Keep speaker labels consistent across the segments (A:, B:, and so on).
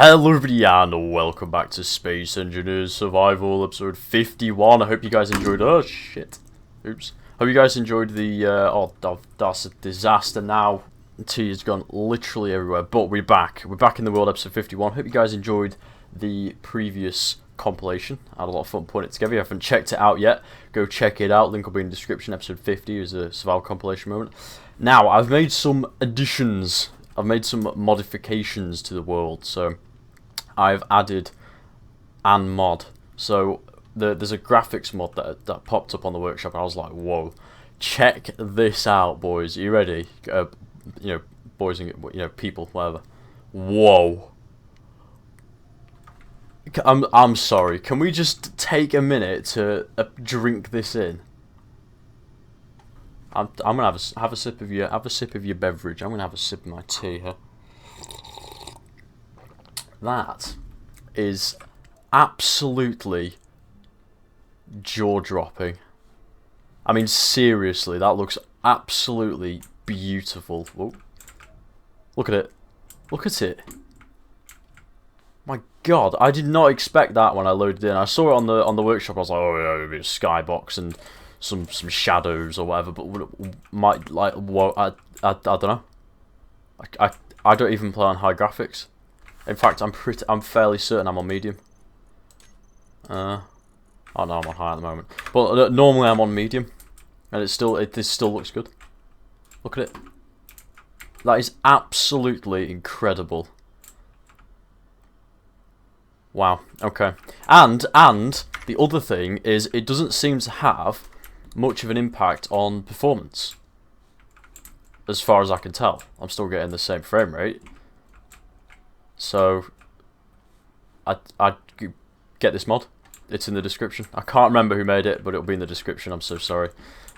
A: Hello everybody and welcome back to Space Engineers Survival episode 51. I hope you guys enjoyed, oh shit, oops. Hope you guys enjoyed the, that's a disaster now. Tea has gone literally everywhere, but we're back in the world, episode 51. Hope you guys enjoyed the previous compilation. I had a lot of fun putting it together. If you haven't checked it out yet, go check it out, link will be in the description. Episode 50 is a survival compilation moment. Now, I've made some additions. I've made some modifications to the world, so I've added an mod. So there's a graphics mod that popped up on the workshop, and I was like, whoa, check this out, boys. Are you ready? Boys and people, whatever. Whoa. I'm sorry. Can we just take a minute to drink this in? I'm gonna have a sip of your beverage. I'm gonna have a sip of my tea here. That is absolutely jaw-dropping. I mean, seriously, that looks absolutely beautiful. Whoa. Look at it. Look at it. My God, I did not expect that when I loaded in. I saw it on the workshop. I was like, oh yeah, it'll be a skybox and some shadows or whatever, but might like what I don't know. I don't even play on high graphics. In fact, I'm fairly certain I'm on medium. Oh no, I'm on high at the moment. But normally I'm on medium, and this still looks good. Look at it. That is absolutely incredible. Wow. Okay. And the other thing is, it doesn't seem to have much of an impact on performance, as far as I can tell. I'm still getting the same frame rate, so I'd get this mod. It's in the description. I can't remember who made it, but it'll be in the description. I'm so sorry,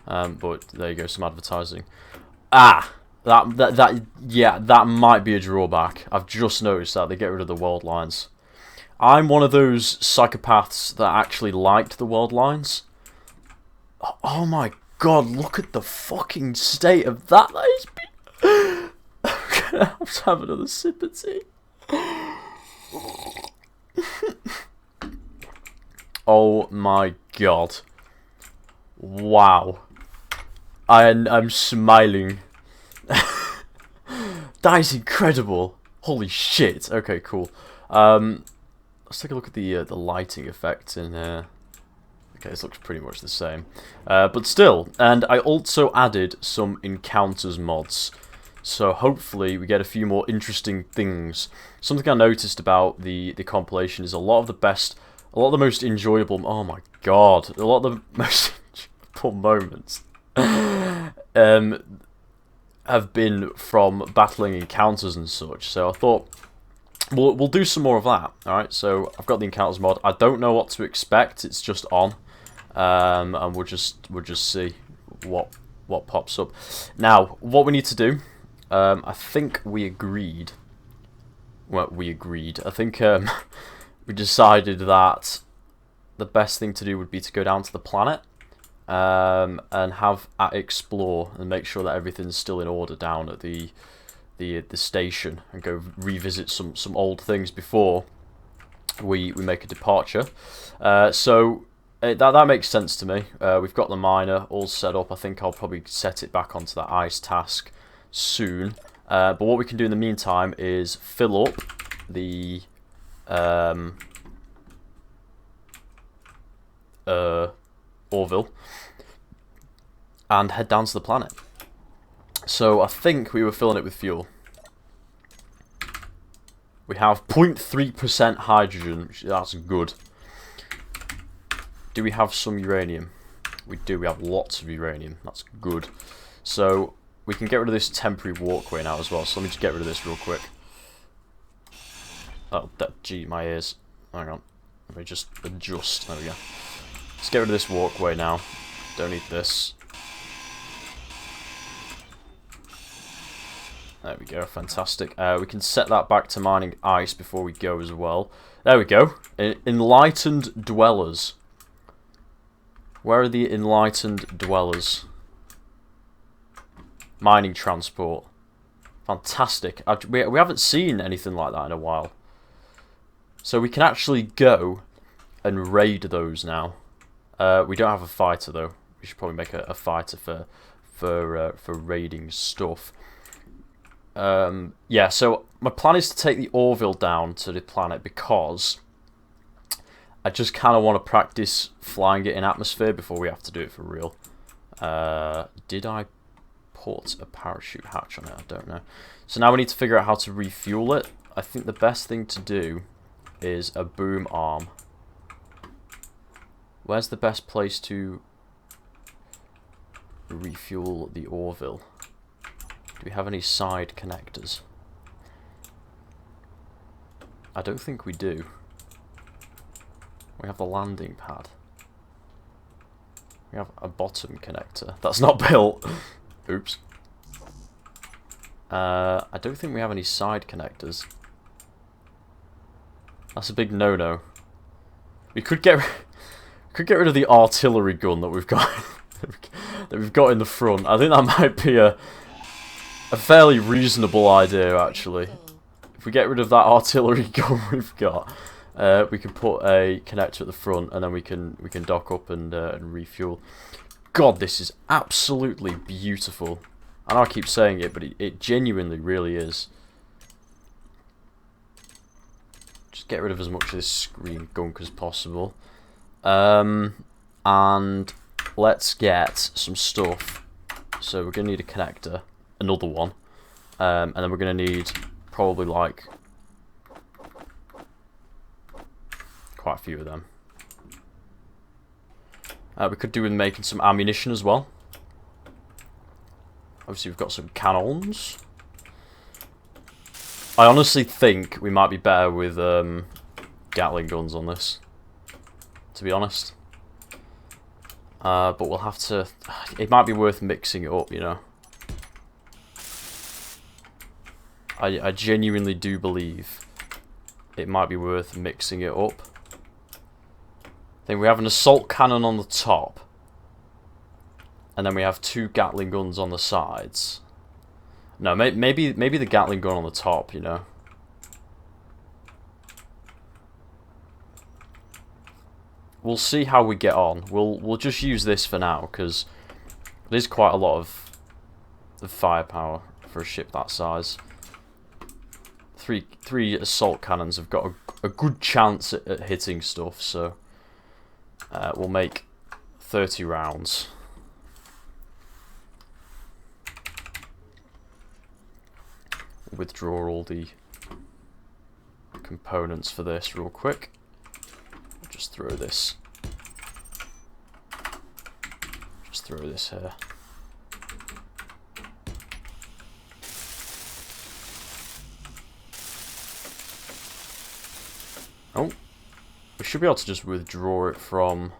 A: but there you go, some advertising. That might be a drawback. I've just noticed that they get rid of the world lines. I'm one of those psychopaths that actually liked the world lines. Oh my God, look at the fucking state of that. That is I'm gonna have to have another sip of tea. Oh my God. Wow. I'm smiling. That is incredible. Holy shit. Okay, cool. Let's take a look at the lighting effect in here. Okay, this looks pretty much the same, but still. And I also added some encounters mods, so hopefully we get a few more interesting things. Something I noticed about the compilation is a lot of the most enjoyable. Oh my God, a lot of the most enjoyable moments have been from battling encounters and such. So I thought we'll do some more of that. All right. So I've got the encounters mod. I don't know what to expect. It's just on. And we'll just see what pops up. Now, what we need to do, I think we agreed. Well, I think we decided that the best thing to do would be to go down to the planet, and have explore and make sure that everything's still in order down at the station, and go revisit some old things before we make a departure. So. That makes sense to me. We've got the miner all set up. I think I'll probably set it back onto that ice task soon. But what we can do in the meantime is fill up the Orville and head down to the planet. So I think we were filling it with fuel. We have 0.3% hydrogen. That's good. Do we have some uranium? We do. We have lots of uranium. That's good. So we can get rid of this temporary walkway now as well. So let me just get rid of this real quick. Oh, gee, my ears. Hang on. Let me just adjust. There we go. Let's get rid of this walkway now. Don't need this. There we go. Fantastic. We can set that back to mining ice before we go as well. There we go. Enlightened dwellers. Where are the enlightened dwellers? Mining transport. Fantastic. We haven't seen anything like that in a while. So we can actually go and raid those now. We don't have a fighter though. We should probably make a fighter for raiding stuff. Yeah, so my plan is to take the Orville down to the planet because I just kind of want to practice flying it in atmosphere before we have to do it for real. Did I put a parachute hatch on it? I don't know. So now we need to figure out how to refuel it. I think the best thing to do is a boom arm. Where's the best place to refuel the Orville? Do we have any side connectors? I don't think we do. We have the landing pad. We have a bottom connector. That's not built. Oops. I don't think we have any side connectors. That's a big no-no. We could get rid of the artillery gun that we've got in the front. I think that might be a fairly reasonable idea, actually. If we get rid of that artillery gun we've got, we can put a connector at the front, and then we can dock up and refuel. God, this is absolutely beautiful. I know I keep saying it, but it genuinely really is. Just get rid of as much of this screen gunk as possible. And let's get some stuff. So we're going to need a connector, another one. And then we're going to need probably like quite a few of them. We could do with making some ammunition as well. Obviously we've got some cannons. I honestly think we might be better with Gatling guns on this, to be honest. But we'll have to... It might be worth mixing it up, you know. I genuinely do believe it might be worth mixing it up. Then we have an assault cannon on the top. And then we have 2 Gatling guns on the sides. No, maybe the Gatling gun on the top, you know. We'll see how we get on. We'll just use this for now, because there's quite a lot of firepower for a ship that size. Three assault cannons have got a good chance at hitting stuff, so we'll make 30 rounds. Withdraw all the components for this real quick. Just throw this. Just throw this here. Oh, we should be able to just withdraw it from...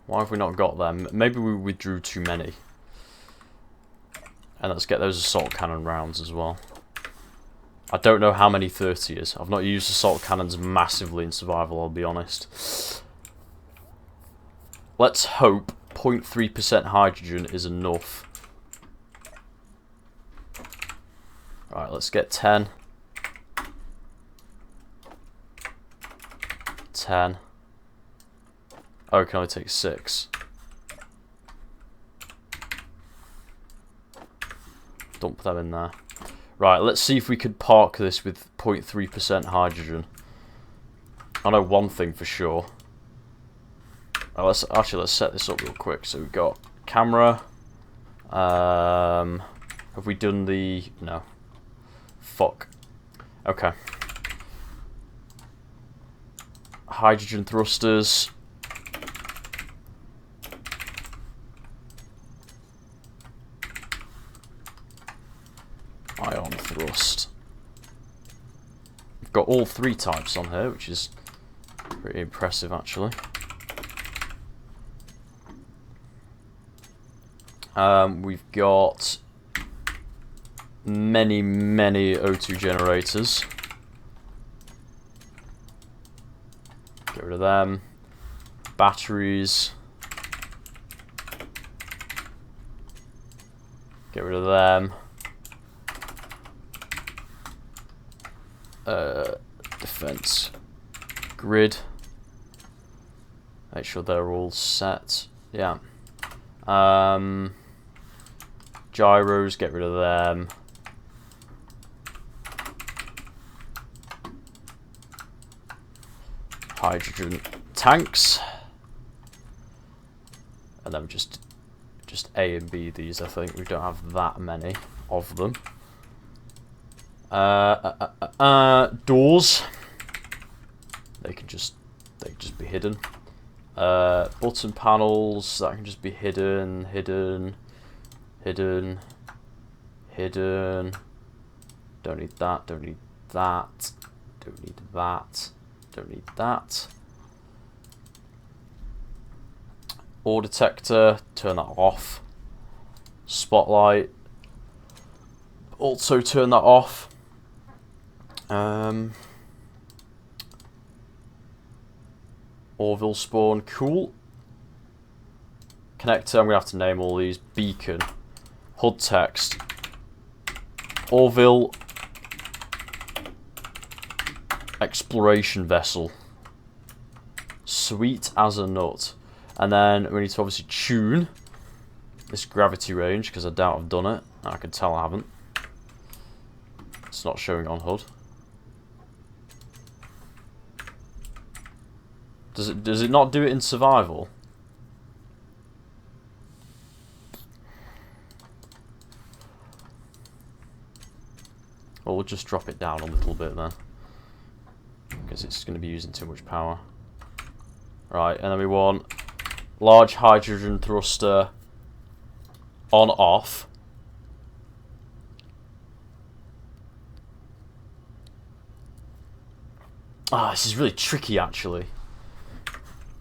A: Why have we not got them? Maybe we withdrew too many. And let's get those assault cannon rounds as well. I don't know how many 30 is. I've not used assault cannons massively in survival, I'll be honest. Let's hope 0.3% hydrogen is enough. Alright, let's get 10. 10. Oh, it can only take 6. Dump them in there. Right, let's see if we could park this with 0.3% hydrogen. I know one thing for sure. Let's set this up real quick. So we've got camera. Have we done the... No. Fuck. Okay. Hydrogen thrusters. Ion thrust. We've got all 3 types on here, which is pretty impressive actually. We've got many O2 generators. Get rid of them. Batteries. Get rid of them. Defense grid. Make sure they're all set. Yeah. Gyros, get rid of them. Hydrogen tanks. And then just A and B these, I think. We don't have that many of them. Doors. They can just be hidden. Button panels, that can just be hidden. Don't need that, don't need that, don't need that, don't need that. Ore detector, turn that off. Spotlight, also turn that off. Orville spawn, cool. Connector, I'm going to have to name all these. Beacon. HUD text. Orville exploration vessel. Sweet as a nut. And then we need to obviously tune this gravity range, because I doubt I've done it. I can tell I haven't. It's not showing on HUD. Does it not do it in survival? Well, we'll just drop it down a little bit then, because it's going to be using too much power. Right, and then we want large hydrogen thruster on off. This is really tricky actually.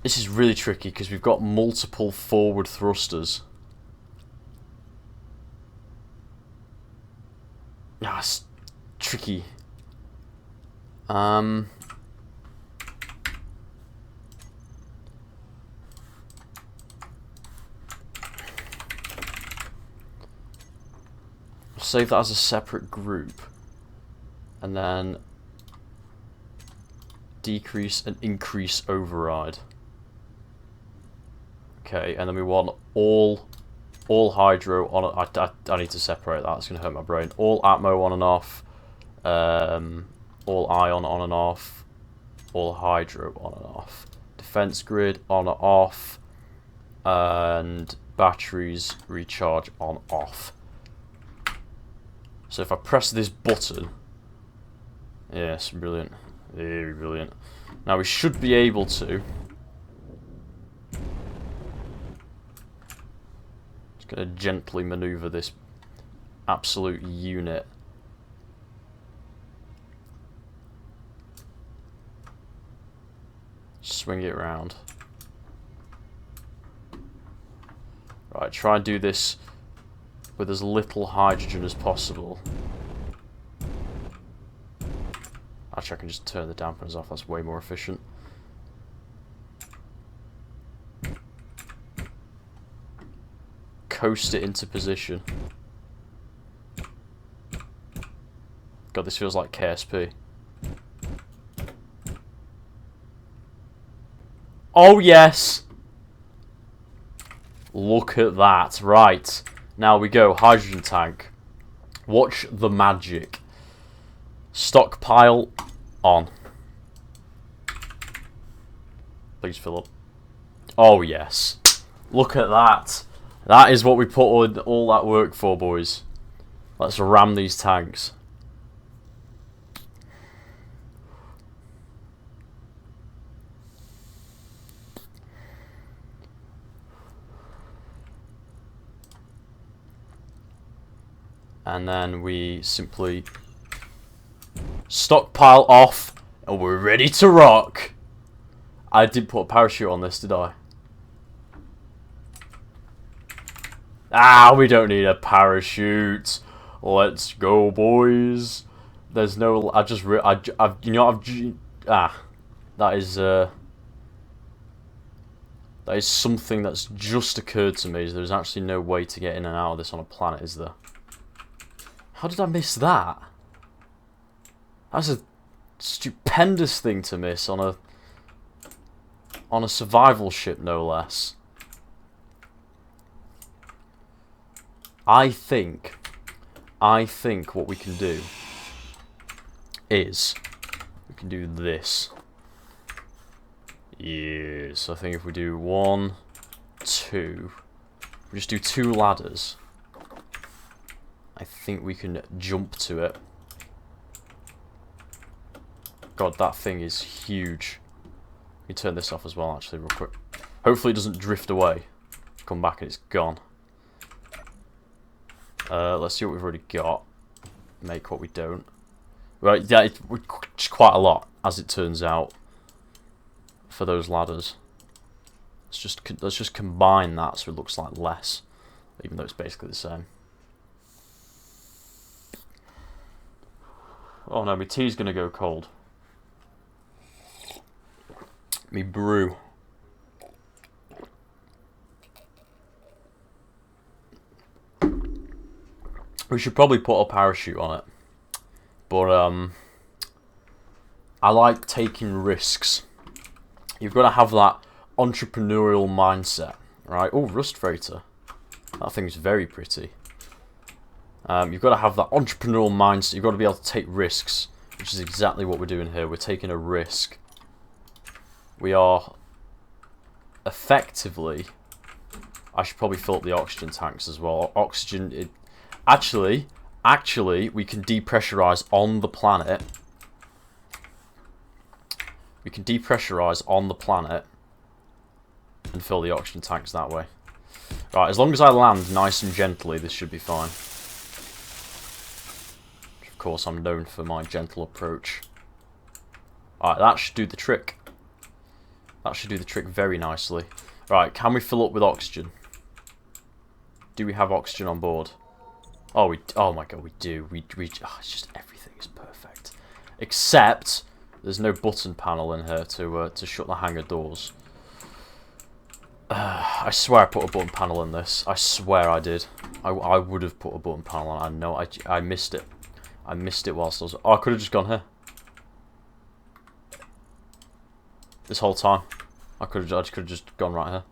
A: This is really tricky because we've got multiple forward thrusters. It's tricky. I'll save that as a separate group, and then decrease and increase override. Okay, and then we want all hydro on. I need to separate that. It's going to hurt my brain. All atmo on and off. All ion on and off. All hydro on and off. Defense grid on and off. And batteries recharge on off. So if I press this button, yes, brilliant, very brilliant. Now we should be able to. Going to gently maneuver this absolute unit. Swing it around. Right, try and do this with as little hydrogen as possible. Actually, I can just turn the dampeners off, that's way more efficient. Coast it into position. God, this feels like KSP. Oh yes! Look at that. Right. Now we go. Hydrogen tank. Watch the magic. Stockpile on. Please fill up. Oh yes. Look at that. That is what we put all that work for, boys. Let's ram these tanks. And then we simply stockpile off, and we're ready to rock. I did put a parachute on this, did I? We don't need a parachute. Let's go, boys. There's no. That is That is something that's just occurred to me. There's actually no way to get in and out of this on a planet, is there? How did I miss that? That's a stupendous thing to miss on a survival ship, no less. I think what we can do is we can do this. Yes, I think if we do 1, 2, we just do 2 ladders. I think we can jump to it. God, that thing is huge. Let me turn this off as well, actually, real quick. Hopefully it doesn't drift away. Come back and it's gone. Let's see what we've already got. Make what we don't. Right, yeah, it's quite a lot, as it turns out, for those ladders. Let's just combine that so it looks like less, even though it's basically the same. Oh no, my tea's gonna go cold. Me brew. We should probably put a parachute on it, but I like taking risks. You've got to have that entrepreneurial mindset, right? Oh, rust freighter. That thing's very pretty. You've got to have that entrepreneurial mindset. You've got to be able to take risks, which is exactly what we're doing here. We're taking a risk. We are effectively... I should probably fill up the oxygen tanks as well. Oxygen... Actually, we can depressurize on the planet. We can depressurize on the planet and fill the oxygen tanks that way. Right, as long as I land nice and gently, this should be fine. Of course, I'm known for my gentle approach. Alright, that should do the trick. That should do the trick very nicely. Right, can we fill up with oxygen? Do we have oxygen on board? Oh, oh my god, we do. Oh, it's just everything is perfect. Except there's no button panel in here to shut the hangar doors. I swear I put a button panel in this. I swear I did. I would have put a button panel on. I know. I missed it. I missed it whilst I was... Oh, I could have just gone here. This whole time. I could have just gone right here.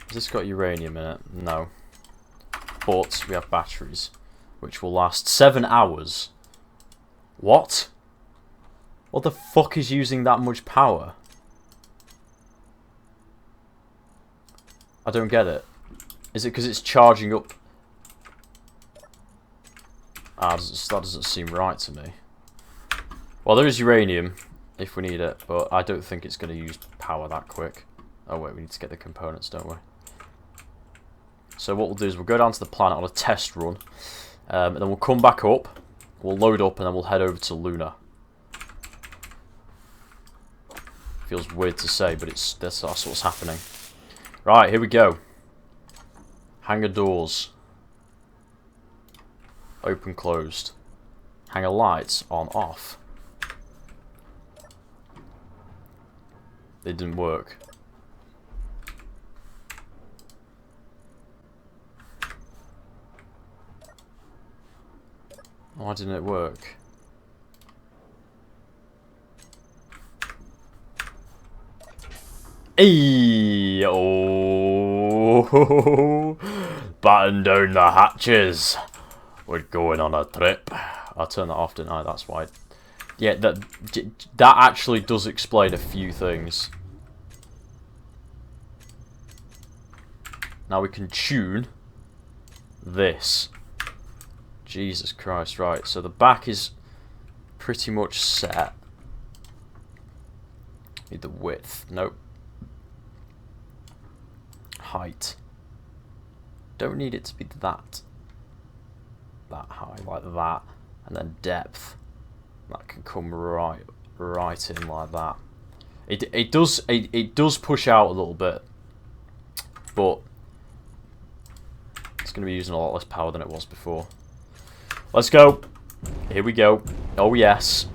A: Has this got uranium in it? No. But we have batteries, which will last 7 hours. What? What the fuck is using that much power? I don't get it. Is it because it's charging up? Ah, that doesn't seem right to me. Well, there is uranium, if we need it, but I don't think it's going to use power that quick. Oh wait, we need to get the components, don't we? So what we'll do is we'll go down to the planet on a test run, and then we'll come back up, we'll load up, and then we'll head over to Lunar. Feels weird to say, but that's what's happening. Right, here we go. Hangar doors. Open, closed. Hangar lights on, off. They didn't work. Why didn't it work? Hey, oh, batten down the hatches. We're going on a trip. I'll turn that off, didn't I? That's why. Yeah, that actually does explain a few things. Now we can tune this. Jesus Christ, right, so the back is pretty much set. Need the width, nope. Height. Don't need it to be that high, like that. And then depth. That can come right in like that. It does push out a little bit, but it's going to be using a lot less power than it was before. Let's go. Here we go. Oh yes.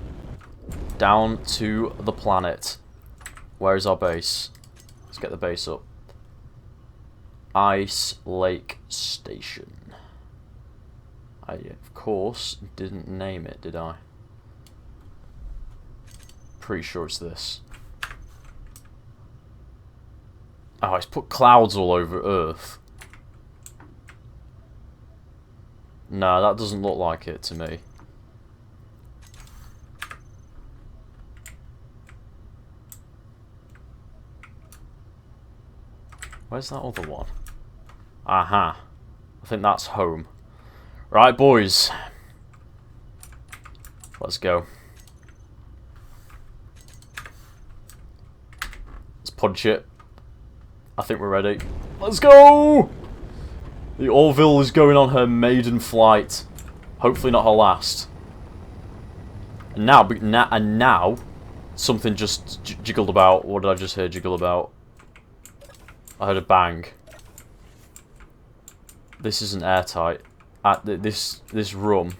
A: Down to the planet. Where is our base? Let's get the base up. Ice Lake Station. I, of course, didn't name it, did I? Pretty sure it's this. Oh, it's put clouds all over Earth. No, that doesn't look like it to me. Where's that other one? Aha. I think that's home. Right, boys. Let's go. Let's punch it. I think we're ready. Let's go! The Orville is going on her maiden flight. Hopefully not her last. And now, something just jiggled about. What did I just hear jiggle about? I heard a bang. This isn't airtight. This room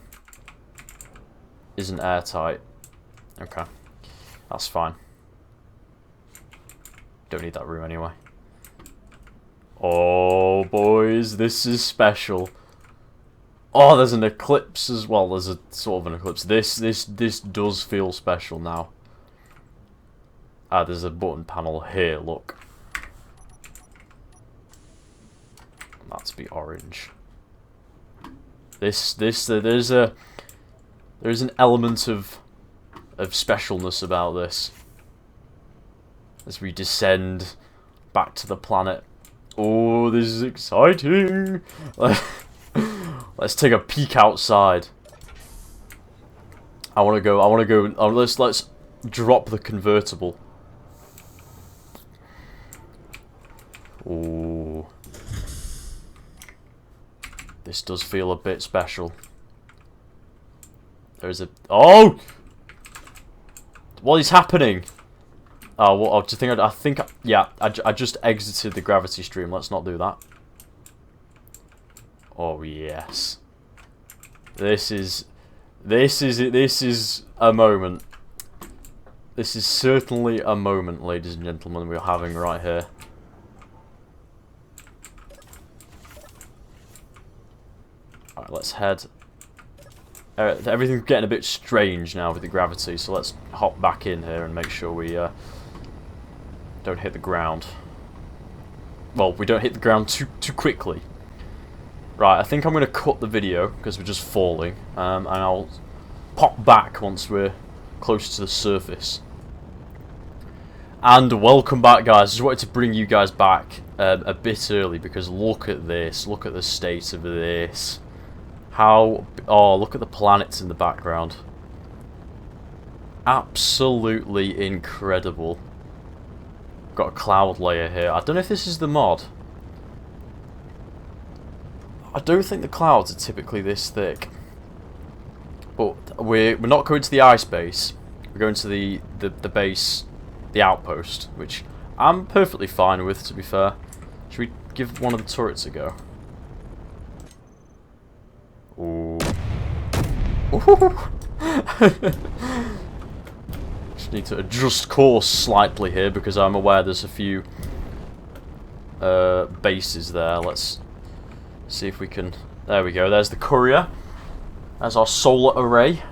A: isn't airtight. Okay, that's fine. Don't need that room anyway. Oh, boys, this is special. Oh, there's an eclipse as well. There's a sort of an eclipse. This does feel special now. Ah, there's a button panel here. Look. That's be orange. There's an element of specialness about this as we descend back to the planet. Oh, this is exciting! Let's take a peek outside. I want to go. Oh, let's drop the convertible. Ooh. This does feel a bit special. There's a... Oh! What is happening? Oh, well, I think... Yeah, I just exited the gravity stream. Let's not do that. Oh, yes. This is a moment. This is certainly a moment, ladies and gentlemen, we're having right here. Alright, let's head. Everything's getting a bit strange now with the gravity, so let's hop back in here and make sure we don't hit the ground. Well, we don't hit the ground too quickly. Right, I think I'm going to cut the video because we're just falling, and I'll pop back once we're close to the surface. And welcome back, guys. Just wanted to bring you guys back a bit early because look at this. Look at the state of this. How... Oh, look at the planets in the background. Absolutely incredible. Got a cloud layer here. I don't know if this is the mod. I don't think the clouds are typically this thick. But we're not going to the ice base. We're going to the base, the outpost, which I'm perfectly fine with, to be fair. Should we give one of the turrets a go? Ooh. Just need to adjust course slightly here because I'm aware there's a few bases there. Let's see if we can... There we go, there's the courier. There's our solar array.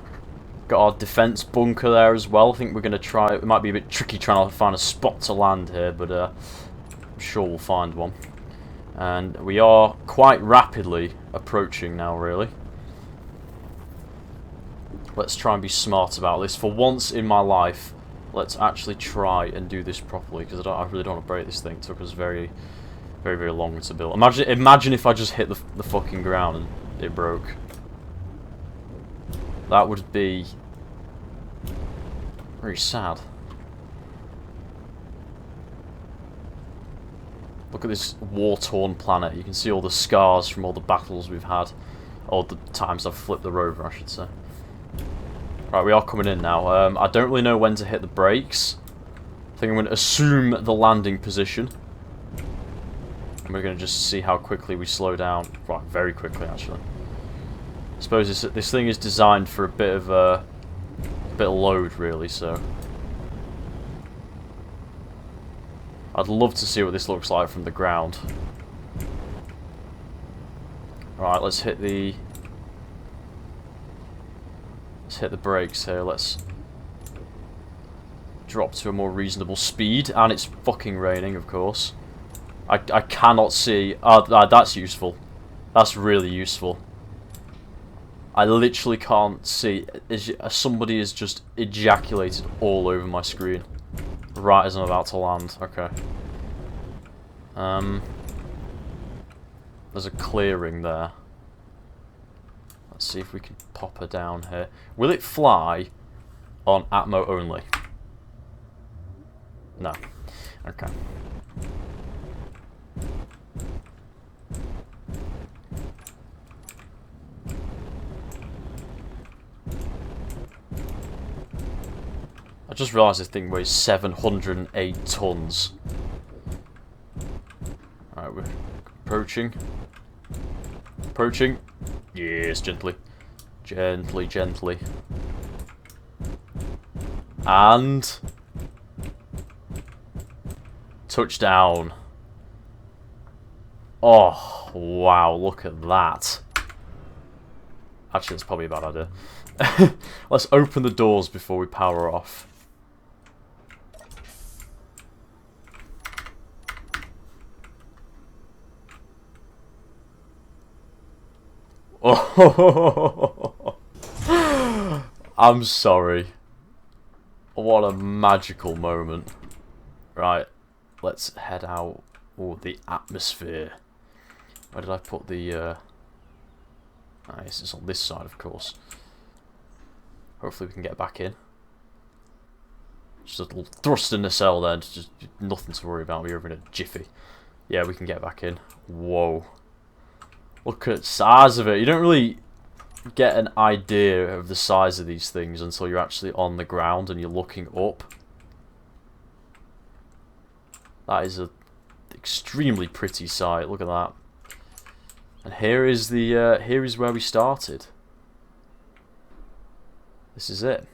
A: Got our defense bunker there as well. I think we're going to try... It might be a bit tricky trying to find a spot to land here, but I'm sure we'll find one. And we are quite rapidly approaching now, really. Let's try and be smart about this. For once in my life, let's actually try and do this properly, because I really don't want to break this thing. It took us very, very long to build. Imagine if I just hit the fucking ground and it broke. That would be very sad. Look at this war-torn planet. You can see all the scars from all the battles we've had. Or the times I've flipped the rover, I should say. Right, we are coming in now. I don't really know when to hit the brakes. I think I'm going to assume the landing position. And we're going to just see how quickly we slow down. Right, very quickly, actually. I suppose this thing is designed for a bit of bit of load, really, so... I'd love to see what this looks like from the ground. Alright, let's hit the... Let's hit the brakes here, let's... drop to a more reasonable speed, and it's fucking raining, of course. I cannot see... that's useful. That's really useful. I literally can't see. Somebody has just ejaculated all over my screen. Right as I'm about to land. Okay. There's a clearing there. Let's see if we can pop her down here. Will it fly on atmo only? No. Okay. I just realised this thing weighs 708 tons. Alright, we're approaching. Approaching. Yes, gently. Gently, gently. And... touchdown. Oh, wow, look at that. Actually, it's probably a bad idea. Let's open the doors before we power off. Oh, I'm sorry. What a magical moment. Right, let's head out. Oh, the atmosphere. Where did I put the... Nice, it's on this side, of course. Hopefully we can get back in. Just a little thrust in the cell then. Just nothing to worry about. We're over in a jiffy. Yeah, we can get back in. Whoa. Look at the size of it. You don't really get an idea of the size of these things until you're actually on the ground and you're looking up. That is an extremely pretty sight. Look at that. And here is the here is where we started. This is it.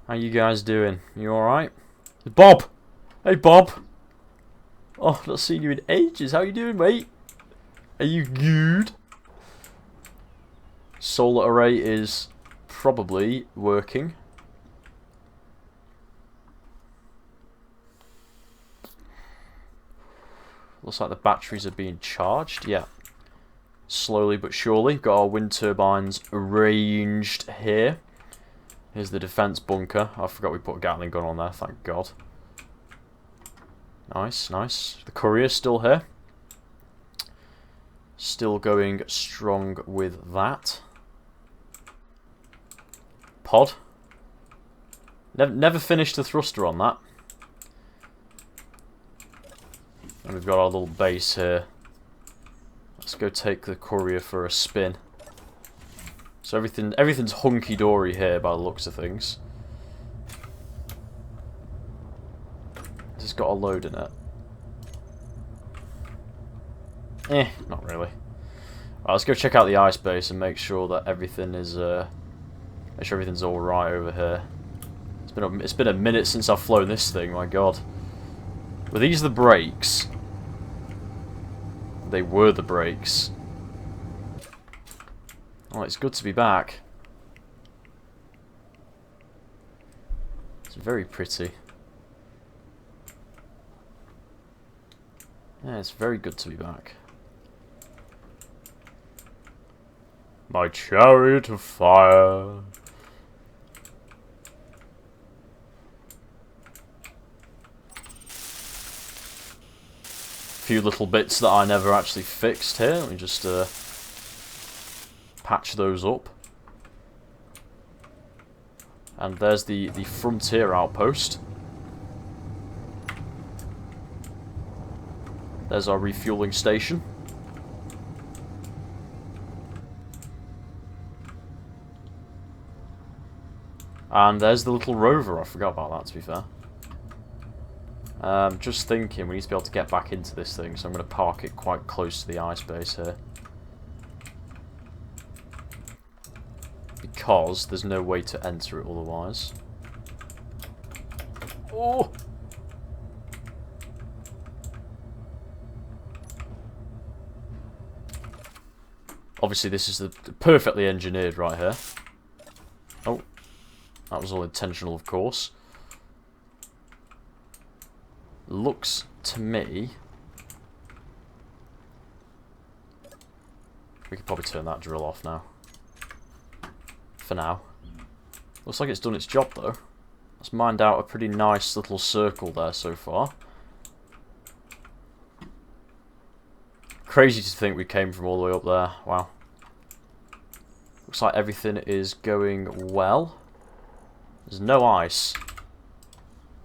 A: How you guys doing? You all right? Bob. Hey, Bob. Oh, not seen you in ages. How you doing, mate? Are you good? Solar array is probably working. Looks like the batteries are being charged. Yeah. Slowly but surely. Got our wind turbines arranged here. Here's the defense bunker. I forgot we put a Gatling gun on there, thank God. Nice, nice. The courier's still here. Still going strong with that. Pod. Never finished the thruster on that. And we've got our little base here. Let's go take the courier for a spin. So everything's hunky-dory here by the looks of things. Has this got a load in it? Not really. Right, let's go check out the ice base and make sure that everything is everything's all right over here. It's been a minute since I've flown this thing. My God. Were these the brakes? They were the brakes. Oh, it's good to be back. It's very pretty. Yeah, it's very good to be back. My chariot of fire. Few little bits that I never actually fixed here. Let me just patch those up. And there's the frontier outpost. There's our refueling station. And there's the little rover. I forgot about that, to be fair. Just thinking, we need to be able to get back into this thing, so I'm going to park it quite close to the ice base here. because there's no way to enter it otherwise. Oh! Obviously, this is the perfectly engineered right here. Oh, that was all intentional, of course. Looks to me... We could probably turn that drill off now. For now. Looks like it's done its job, though. Let's mined out a pretty nice little circle there so far. Crazy to think we came from all the way up there. Wow. Looks like everything is going well. There's no ice.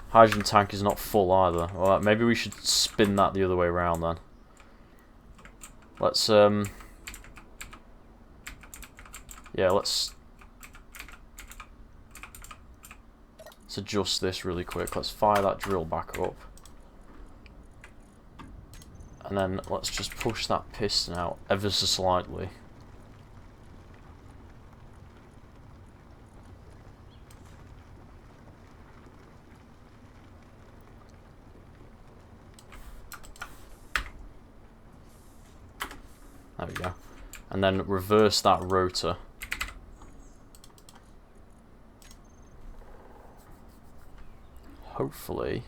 A: Hydrogen tank is not full either. Alright, maybe we should spin that the other way around then. Let's yeah, let's adjust this really quick. Let's fire that drill back up. And then let's just push that piston out ever so slightly. There we go. And then reverse that rotor. Hopefully.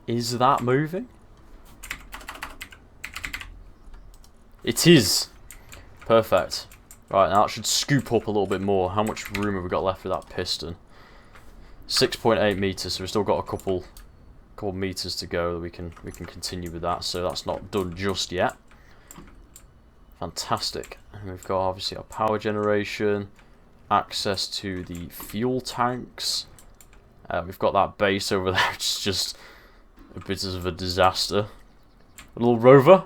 A: Is that moving? It is! Perfect. Right, now it should scoop up a little bit more. How much room have we got left with that piston? 6.8 meters, so we've still got a couple meters to go that we can continue with that, so that's not done just yet. Fantastic. And we've got obviously our power generation, access to the fuel tanks. We've got that base over there, which is just a bit of a disaster. A little rover,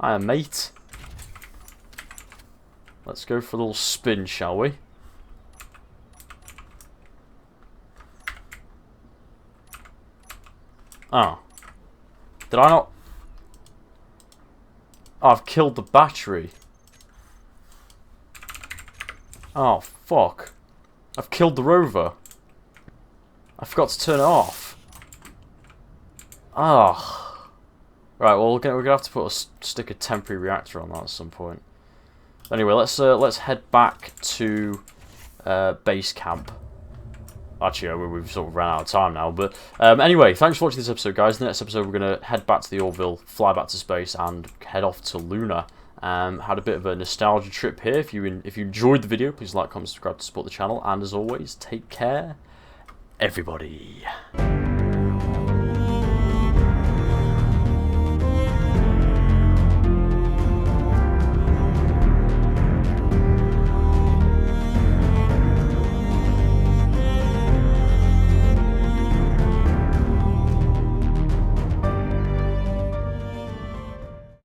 A: hiya mate. Let's go for a little spin, shall we? Oh. Did I not? Oh, I've killed the battery. Oh, fuck. I've killed the rover. I forgot to turn it off. Ah. Right, well, we're gonna have to stick a temporary reactor on that at some point. Anyway, let's head back to base camp. Actually, we've sort of ran out of time now, but anyway, thanks for watching this episode, guys. In the next episode, we're going to head back to the Orville, fly back to space, and head off to Lunar. Had a bit of a nostalgia trip here. If you enjoyed the video, please like, comment, subscribe to support the channel, and as always, take care, everybody.